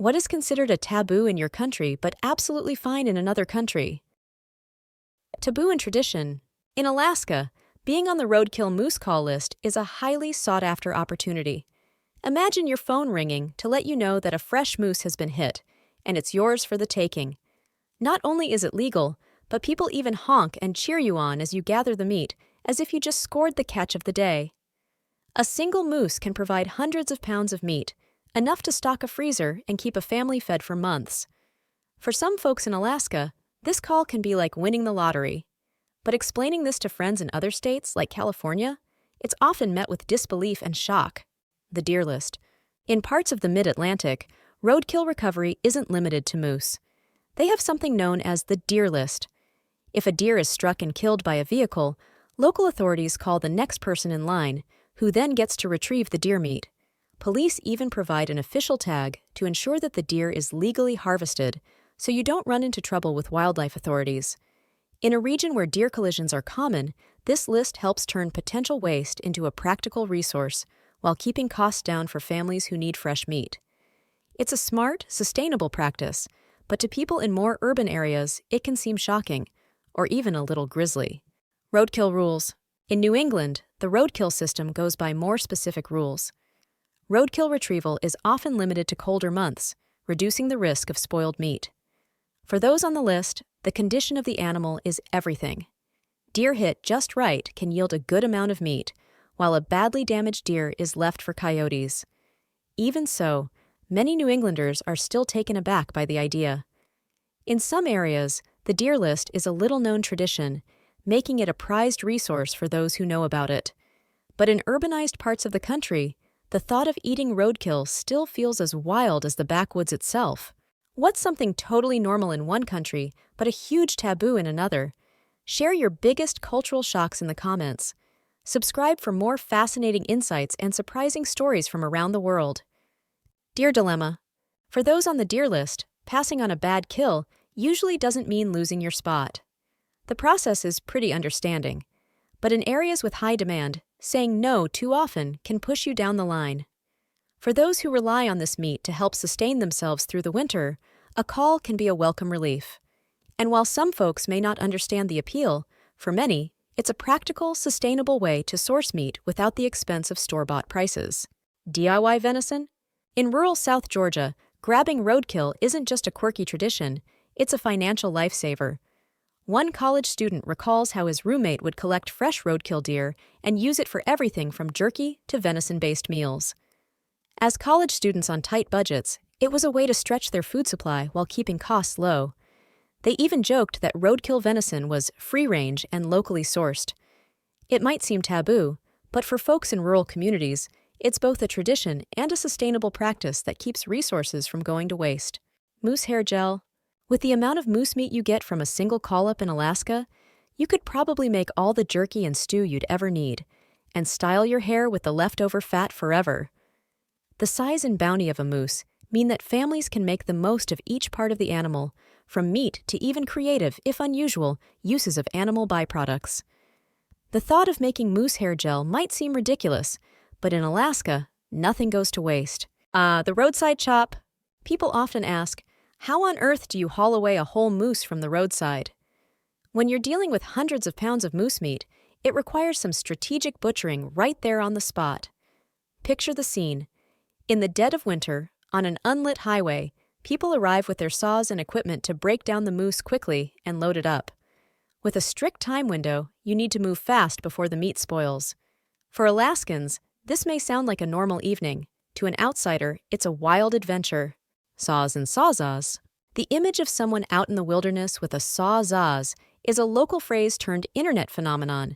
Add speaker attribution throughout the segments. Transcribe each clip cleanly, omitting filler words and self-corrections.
Speaker 1: What is considered a taboo in your country but absolutely fine in another country? Taboo and tradition. In Alaska, being on the roadkill moose call list is a highly sought-after opportunity. Imagine your phone ringing to let you know that a fresh moose has been hit, and it's yours for the taking. Not only is it legal, but people even honk and cheer you on as you gather the meat, as if you just scored the catch of the day. A single moose can provide hundreds of pounds of meat, enough to stock a freezer and keep a family fed for months. For some folks in Alaska, this call can be like winning the lottery. But explaining this to friends in other states, like California, it's often met with disbelief and shock. The deer list. In parts of the mid-Atlantic, roadkill recovery isn't limited to moose. They have something known as the deer list. If a deer is struck and killed by a vehicle, local authorities call the next person in line, who then gets to retrieve the deer meat. Police even provide an official tag to ensure that the deer is legally harvested, so you don't run into trouble with wildlife authorities. In a region where deer collisions are common, this list helps turn potential waste into a practical resource while keeping costs down for families who need fresh meat. It's a smart, sustainable practice, but to people in more urban areas, it can seem shocking, or even a little grisly. Roadkill rules. In New England, the roadkill system goes by more specific rules. Roadkill retrieval is often limited to colder months, reducing the risk of spoiled meat. For those on the list, the condition of the animal is everything. Deer hit just right can yield a good amount of meat, while a badly damaged deer is left for coyotes. Even so, many New Englanders are still taken aback by the idea. In some areas, the deer list is a little-known tradition, making it a prized resource for those who know about it. But in urbanized parts of the country, the thought of eating roadkill still feels as wild as the backwoods itself. What's something totally normal in one country, but a huge taboo in another? Share your biggest cultural shocks in the comments. Subscribe for more fascinating insights and surprising stories from around the world. Deer dilemma. For those on the deer list, passing on a bad kill usually doesn't mean losing your spot. The process is pretty understanding, but in areas with high demand, saying no too often can push you down the line. For those who rely on this meat to help sustain themselves through the winter, a call can be a welcome relief. And while some folks may not understand the appeal, for many, it's a practical, sustainable way to source meat without the expense of store-bought prices. DIY venison? In rural South Georgia, grabbing roadkill isn't just a quirky tradition, it's a financial lifesaver. One college student recalls how his roommate would collect fresh roadkill deer and use it for everything from jerky to venison-based meals. As college students on tight budgets, it was a way to stretch their food supply while keeping costs low. They even joked that roadkill venison was free-range and locally sourced. It might seem taboo, but for folks in rural communities, it's both a tradition and a sustainable practice that keeps resources from going to waste. Moose hair gel. With the amount of moose meat you get from a single call-up in Alaska, you could probably make all the jerky and stew you'd ever need, and style your hair with the leftover fat forever. The size and bounty of a moose mean that families can make the most of each part of the animal, from meat to even creative, if unusual, uses of animal byproducts. The thought of making moose hair gel might seem ridiculous, but in Alaska, nothing goes to waste. The roadside chop. People often ask, how on earth do you haul away a whole moose from the roadside? When you're dealing with hundreds of pounds of moose meat, it requires some strategic butchering right there on the spot. Picture the scene. In the dead of winter, on an unlit highway, people arrive with their saws and equipment to break down the moose quickly and load it up. With a strict time window, you need to move fast before the meat spoils. For Alaskans, this may sound like a normal evening. To an outsider, it's a wild adventure. Saws and sawzahs. The image of someone out in the wilderness with a sawzahs is a local phrase turned internet phenomenon.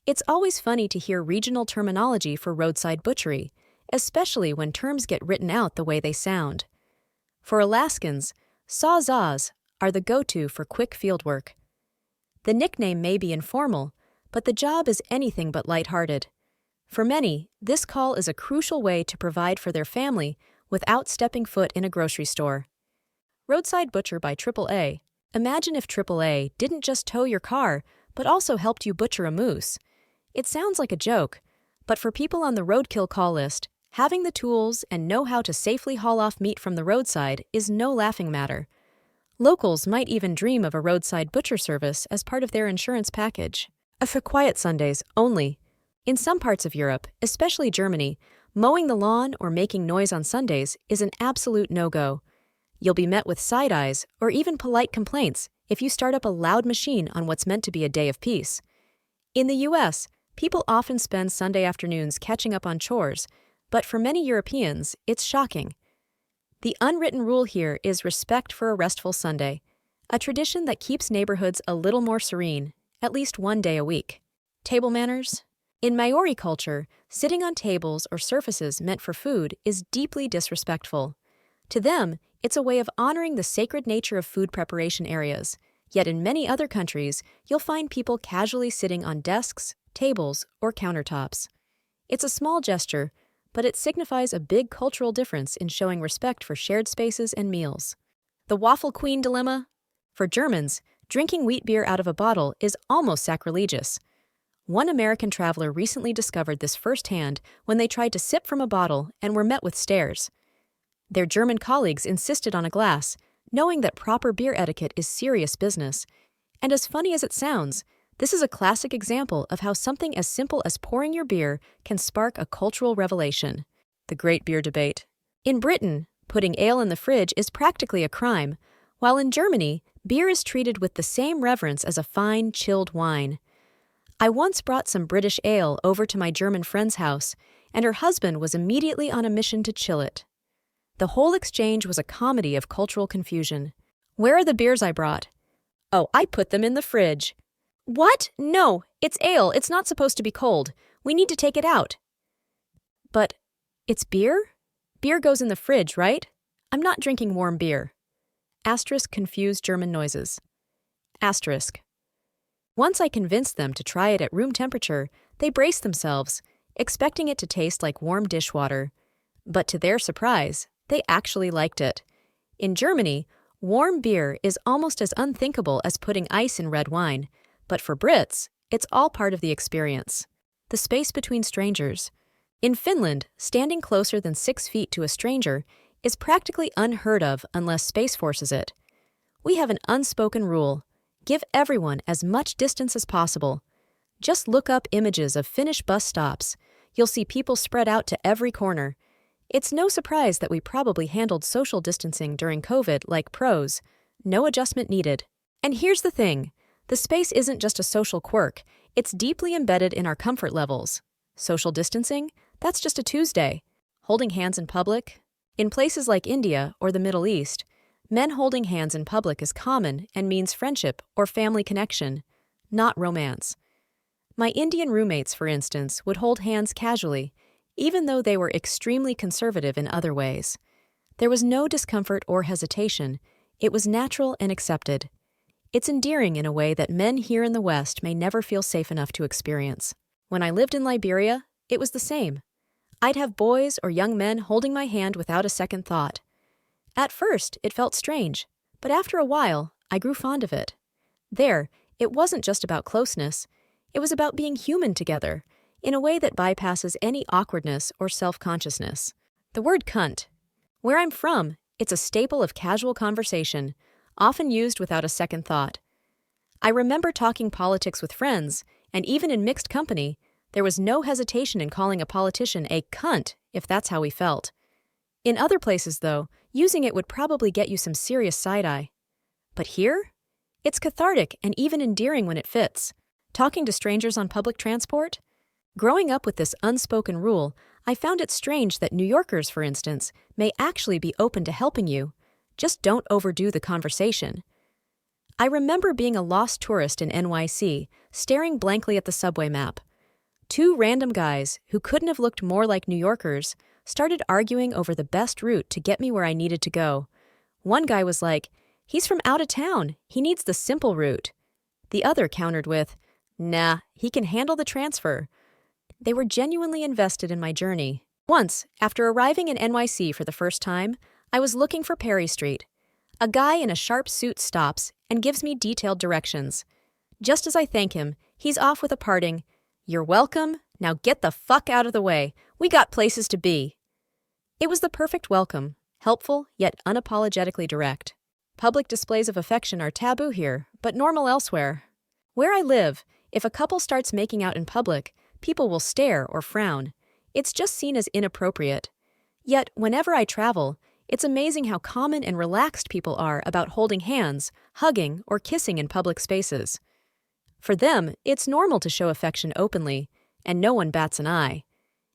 Speaker 1: It's always funny to hear regional terminology for roadside butchery, especially when terms get written out the way they sound. For Alaskans, sawzahs are the go-to for quick field work. The nickname may be informal, but the job is anything but lighthearted. For many, this call is a crucial way to provide for their family without stepping foot in a grocery store. Roadside Butcher by AAA. Imagine if AAA didn't just tow your car, but also helped you butcher a moose. It sounds like a joke, but for people on the roadkill call list, Having the tools and know how to safely haul off meat from the roadside is no laughing matter. Locals might even dream of a roadside butcher service as part of their insurance package. For quiet Sundays only. In some parts of Europe, especially Germany, mowing the lawn or making noise on Sundays is an absolute no-go. You'll be met with side eyes or even polite complaints if you start up a loud machine on what's meant to be a day of peace. In the US, people often spend Sunday afternoons catching up on chores, but for many Europeans, it's shocking. The unwritten rule here is respect for a restful Sunday, a tradition that keeps neighborhoods a little more serene, at least one day a week. Table manners? In Maori culture, sitting on tables or surfaces meant for food is deeply disrespectful. To them, it's a way of honoring the sacred nature of food preparation areas, yet in many other countries, you'll find people casually sitting on desks, tables, or countertops. It's a small gesture, but it signifies a big cultural difference in showing respect for shared spaces and meals. The waffle queen dilemma? For Germans, drinking wheat beer out of a bottle is almost sacrilegious. One American traveler recently discovered this firsthand when they tried to sip from a bottle and were met with stares. Their German colleagues insisted on a glass, knowing that proper beer etiquette is serious business. And as funny as it sounds, this is a classic example of how something as simple as pouring your beer can spark a cultural revelation. The Great Beer Debate. In Britain, putting ale in the fridge is practically a crime, while in Germany, beer is treated with the same reverence as a fine, chilled wine. I once brought some British ale over to my German friend's house, and her husband was immediately on a mission to chill it. The whole exchange was a comedy of cultural confusion. Where are the beers I brought? Oh, I put them in the fridge. What? No, it's ale. It's not supposed to be cold. We need to take it out. But it's beer? Beer goes in the fridge, right? I'm not drinking warm beer. Asterisk confused German noises. Asterisk. Once I convinced them to try it at room temperature, they braced themselves, expecting it to taste like warm dishwater. But to their surprise, they actually liked it. In Germany, warm beer is almost as unthinkable as putting ice in red wine. But for Brits, it's all part of the experience. The space between strangers. In Finland, standing closer than 6 feet to a stranger is practically unheard of unless space forces it. We have an unspoken rule: give everyone as much distance as possible. Just look up images of Finnish bus stops. You'll see people spread out to every corner. It's no surprise that we probably handled social distancing during COVID like pros. No adjustment needed. And here's the thing. The space isn't just a social quirk, it's deeply embedded in our comfort levels. Social distancing? That's just a Tuesday. Holding hands in public? In places like India or the Middle East, men holding hands in public is common and means friendship or family connection, not romance. My Indian roommates, for instance, would hold hands casually, even though they were extremely conservative in other ways. There was no discomfort or hesitation. It was natural and accepted. It's endearing in a way that men here in the West may never feel safe enough to experience. When I lived in Liberia, it was the same. I'd have boys or young men holding my hand without a second thought. At first, it felt strange, but after a while, I grew fond of it. There, it wasn't just about closeness. It was about being human together, in a way that bypasses any awkwardness or self-consciousness. The word cunt. Where I'm from, it's a staple of casual conversation, often used without a second thought. I remember talking politics with friends, and even in mixed company, there was no hesitation in calling a politician a cunt if that's how we felt. In other places, though, using it would probably get you some serious side-eye. But here? It's cathartic and even endearing when it fits. Talking to strangers on public transport? Growing up with this unspoken rule, I found it strange that New Yorkers, for instance, may actually be open to helping you. Just don't overdo the conversation. I remember being a lost tourist in NYC, staring blankly at the subway map. 2 random guys, who couldn't have looked more like New Yorkers, started arguing over the best route to get me where I needed to go. One guy was like, "He's from out of town. He needs the simple route." The other countered with, "Nah, he can handle the transfer." They were genuinely invested in my journey. Once, after arriving in NYC for the first time, I was looking for Perry Street. A guy in a sharp suit stops and gives me detailed directions. Just as I thank him, he's off with a parting, "You're welcome. Now get the fuck out of the way. We got places to be." It was the perfect welcome, helpful yet unapologetically direct. Public displays of affection are taboo here, but normal elsewhere. Where I live, if a couple starts making out in public, people will stare or frown. It's just seen as inappropriate. Yet, whenever I travel, it's amazing how common and relaxed people are about holding hands, hugging, or kissing in public spaces. For them, it's normal to show affection openly, and no one bats an eye.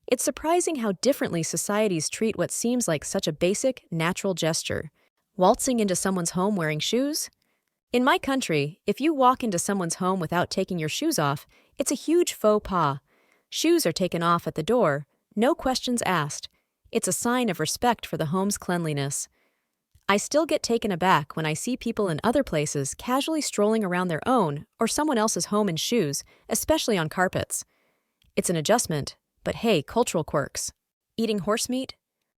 Speaker 1: It's surprising how differently societies treat what seems like such a basic, natural gesture. Waltzing into someone's home wearing shoes? In my country, if you walk into someone's home without taking your shoes off, it's a huge faux pas. Shoes are taken off at the door, no questions asked. It's a sign of respect for the home's cleanliness. I still get taken aback when I see people in other places casually strolling around their own or someone else's home in shoes, especially on carpets. It's an adjustment, but hey, cultural quirks. Eating horse meat?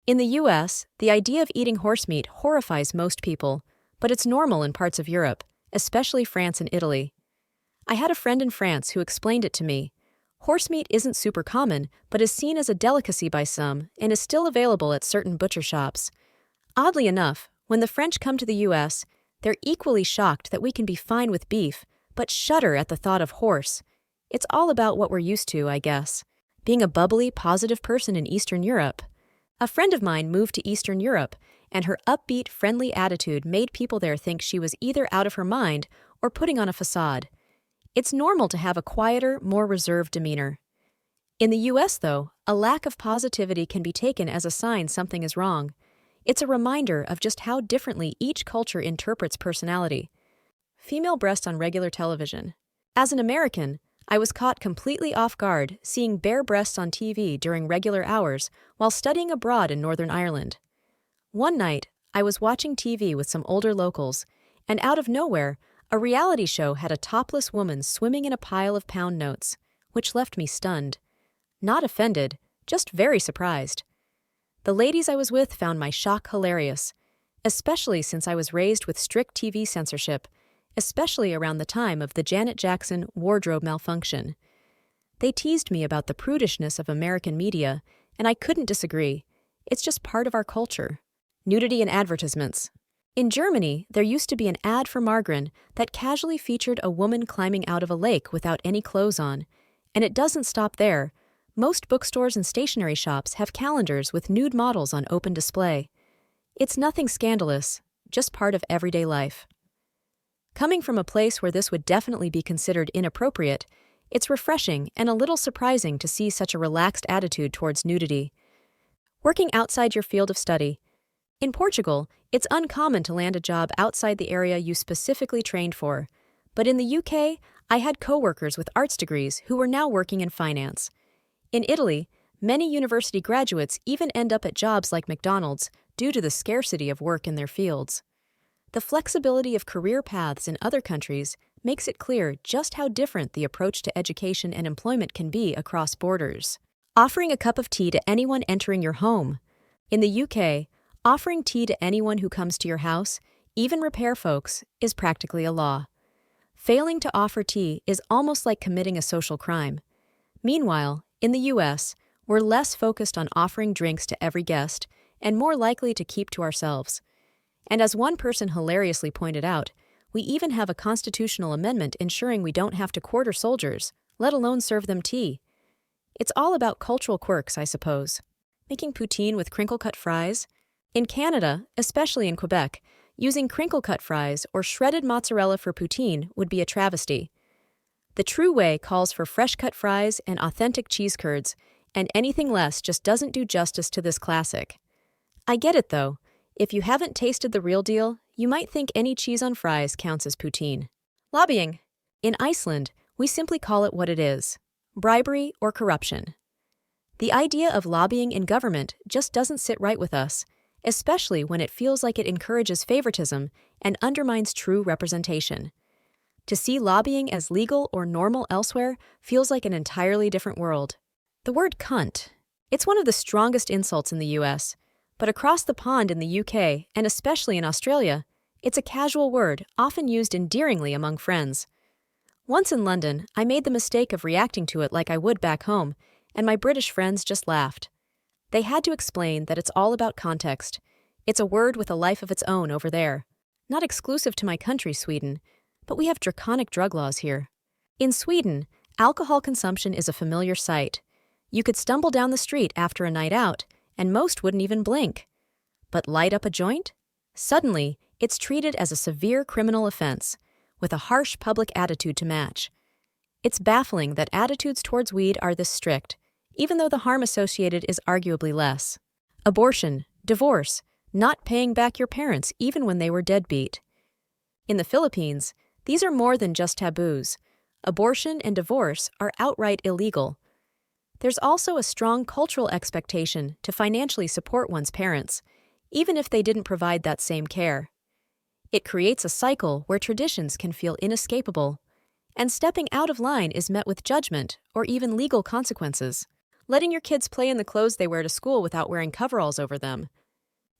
Speaker 1: In the US, the idea of eating horse meat horrifies most people, but it's normal in parts of Europe, especially France and Italy. I had a friend in France who explained it to me. Horse meat isn't super common, but is seen as a delicacy by some and is still available at certain butcher shops. Oddly enough, when the French come to the US, they're equally shocked that we can be fine with beef, but shudder at the thought of horse. It's all about what we're used to, I guess. Being a bubbly, positive person in Eastern Europe. A friend of mine moved to Eastern Europe, and her upbeat, friendly attitude made people there think she was either out of her mind or putting on a facade. It's normal to have a quieter, more reserved demeanor. In the US, though, a lack of positivity can be taken as a sign something is wrong. It's a reminder of just how differently each culture interprets personality. Female breast on regular television. As an American, I was caught completely off guard seeing bare breasts on TV during regular hours while studying abroad in Northern Ireland. One night, I was watching TV with some older locals, and out of nowhere, a reality show had a topless woman swimming in a pile of pound notes, which left me stunned. Not offended, just very surprised. The ladies I was with found my shock hilarious, especially since I was raised with strict TV censorship, especially around the time of the Janet Jackson wardrobe malfunction. They teased me about the prudishness of American media, and I couldn't disagree. It's just part of our culture. Nudity in advertisements. In Germany, there used to be an ad for margarine that casually featured a woman climbing out of a lake without any clothes on. And it doesn't stop there. Most bookstores and stationery shops have calendars with nude models on open display. It's nothing scandalous, just part of everyday life. Coming from a place where this would definitely be considered inappropriate, it's refreshing and a little surprising to see such a relaxed attitude towards nudity. Working outside your field of study. In Portugal, it's uncommon to land a job outside the area you specifically trained for. But in the UK, I had coworkers with arts degrees who were now working in finance. In Italy, many university graduates even end up at jobs like McDonald's due to the scarcity of work in their fields. The flexibility of career paths in other countries makes it clear just how different the approach to education and employment can be across borders. Offering a cup of tea to anyone entering your home. In the UK, offering tea to anyone who comes to your house, even repair folks, is practically a law. Failing to offer tea is almost like committing a social crime. Meanwhile, in the US, we're less focused on offering drinks to every guest and more likely to keep to ourselves. And as one person hilariously pointed out, we even have a constitutional amendment ensuring we don't have to quarter soldiers, let alone serve them tea. It's all about cultural quirks, I suppose. Making poutine with crinkle-cut fries. In Canada, especially in Quebec, using crinkle-cut fries or shredded mozzarella for poutine would be a travesty. The true way calls for fresh-cut fries and authentic cheese curds, and anything less just doesn't do justice to this classic. I get it, though. If you haven't tasted the real deal, you might think any cheese on fries counts as poutine. Lobbying. In Iceland, we simply call it what it is: bribery or corruption. The idea of lobbying in government just doesn't sit right with us, especially when it feels like it encourages favoritism and undermines true representation. To see lobbying as legal or normal elsewhere feels like an entirely different world. The word cunt. It's one of the strongest insults in the US, but across the pond in the UK, and especially in Australia, it's a casual word often used endearingly among friends. Once in London, I made the mistake of reacting to it like I would back home, and my British friends just laughed. They had to explain that it's all about context. It's a word with a life of its own over there. Not exclusive to my country, Sweden, but we have draconic drug laws here. In Sweden, alcohol consumption is a familiar sight. You could stumble down the street after a night out, and most wouldn't even blink. But light up a joint? Suddenly, it's treated as a severe criminal offense, with a harsh public attitude to match. It's baffling that attitudes towards weed are this strict, even though the harm associated is arguably less. Abortion, divorce, not paying back your parents even when they were deadbeat. In the Philippines, these are more than just taboos. Abortion and divorce are outright illegal. There's also a strong cultural expectation to financially support one's parents, even if they didn't provide that same care. It creates a cycle where traditions can feel inescapable, and stepping out of line is met with judgment or even legal consequences. Letting your kids play in the clothes they wear to school without wearing coveralls over them.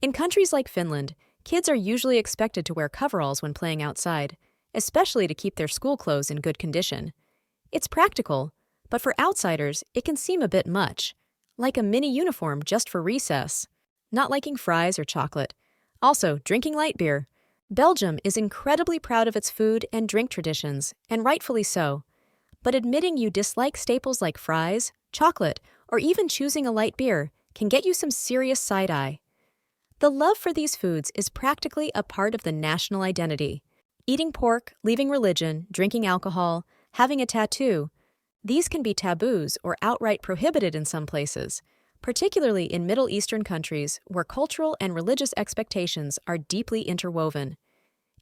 Speaker 1: In countries like Finland, kids are usually expected to wear coveralls when playing outside, especially to keep their school clothes in good condition. It's practical, but for outsiders, it can seem a bit much, like a mini uniform just for recess. Not liking fries or chocolate. Also, drinking light beer. Belgium is incredibly proud of its food and drink traditions, and rightfully so. But admitting you dislike staples like fries, chocolate, or even choosing a light beer can get you some serious side-eye. The love for these foods is practically a part of the national identity. Eating pork, leaving religion, drinking alcohol, having a tattoo, these can be taboos or outright prohibited in some places, particularly in Middle Eastern countries where cultural and religious expectations are deeply interwoven.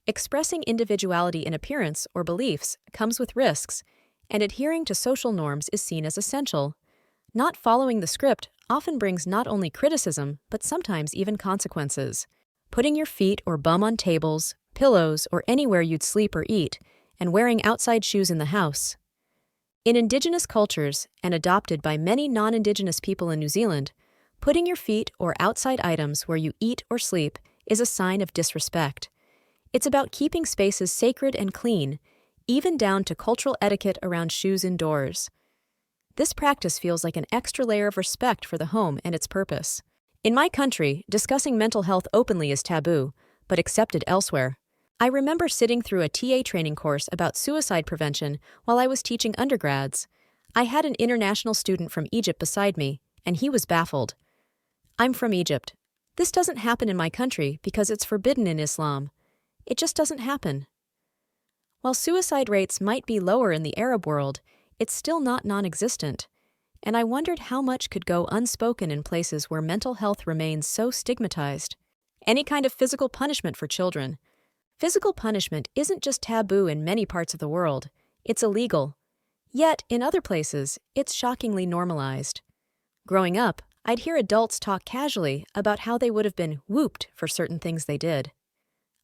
Speaker 1: Expressing individuality in appearance or beliefs comes with risks, and adhering to social norms is seen as essential. Not following the script often brings not only criticism, but sometimes even consequences. Putting your feet or bum on tables, pillows, or anywhere you'd sleep or eat, and wearing outside shoes in the house. In Indigenous cultures, and adopted by many non-Indigenous people in New Zealand, putting your feet or outside items where you eat or sleep is a sign of disrespect. It's about keeping spaces sacred and clean, even down to cultural etiquette around shoes indoors. This practice feels like an extra layer of respect for the home and its purpose. In my country, discussing mental health openly is taboo, but accepted elsewhere. I remember sitting through a TA training course about suicide prevention while I was teaching undergrads. I had an international student from Egypt beside me, and he was baffled. I'm from Egypt. This doesn't happen in my country because it's forbidden in Islam. It just doesn't happen. While suicide rates might be lower in the Arab world, it's still not non-existent, and I wondered how much could go unspoken in places where mental health remains so stigmatized. Any kind of physical punishment for children. Physical punishment isn't just taboo in many parts of the world, it's illegal. Yet, in other places, it's shockingly normalized. Growing up, I'd hear adults talk casually about how they would have been whooped for certain things they did.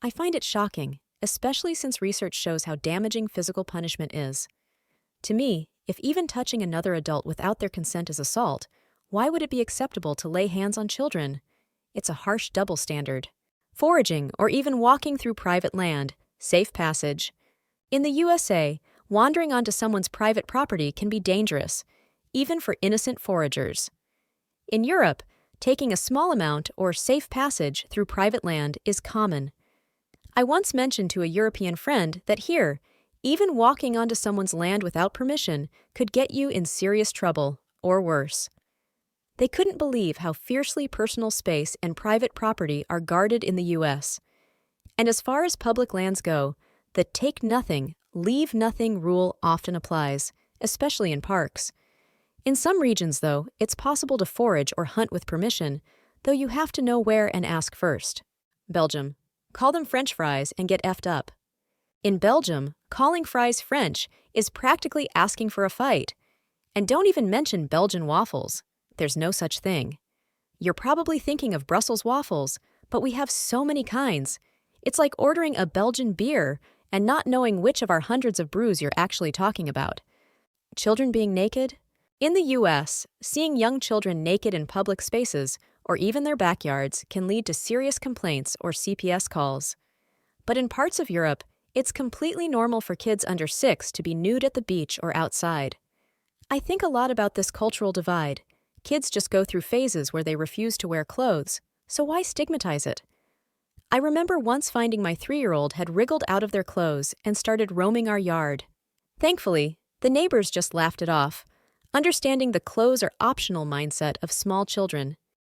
Speaker 1: I find it shocking, especially since research shows how damaging physical punishment is. To me, if even touching another adult without their consent is assault, why would it be acceptable to lay hands on children? It's a harsh double standard. Foraging or even walking through private land, safe passage. In the USA, wandering onto someone's private property can be dangerous, even for innocent foragers. In Europe, taking a small amount or safe passage through private land is common. I once mentioned to a European friend that here, even walking onto someone's land without permission could get you in serious trouble, or worse. They couldn't believe how fiercely personal space and private property are guarded in the U.S. And as far as public lands go, the take nothing, leave nothing rule often applies, especially in parks. In some regions, though, it's possible to forage or hunt with permission, though you have to know where and ask first. Belgium. Call them French fries and get effed up. In Belgium, calling fries French is practically asking for a fight. And don't even mention Belgian waffles. There's no such thing. You're probably thinking of Brussels waffles, but we have so many kinds. It's like ordering a Belgian beer and not knowing which of our hundreds of brews you're actually talking about. Children being naked? In the U.S., seeing young children naked in public spaces, or even their backyards, can lead to serious complaints or CPS calls. But in parts of Europe, it's completely normal for kids under 6 to be nude at the beach or outside. I think a lot about this cultural divide. Kids just go through phases where they refuse to wear clothes, so why stigmatize it? I remember once finding my 3-year-old had wriggled out of their clothes and started roaming our yard. Thankfully, the neighbors just laughed it off, understanding the clothes are optional mindset of small children.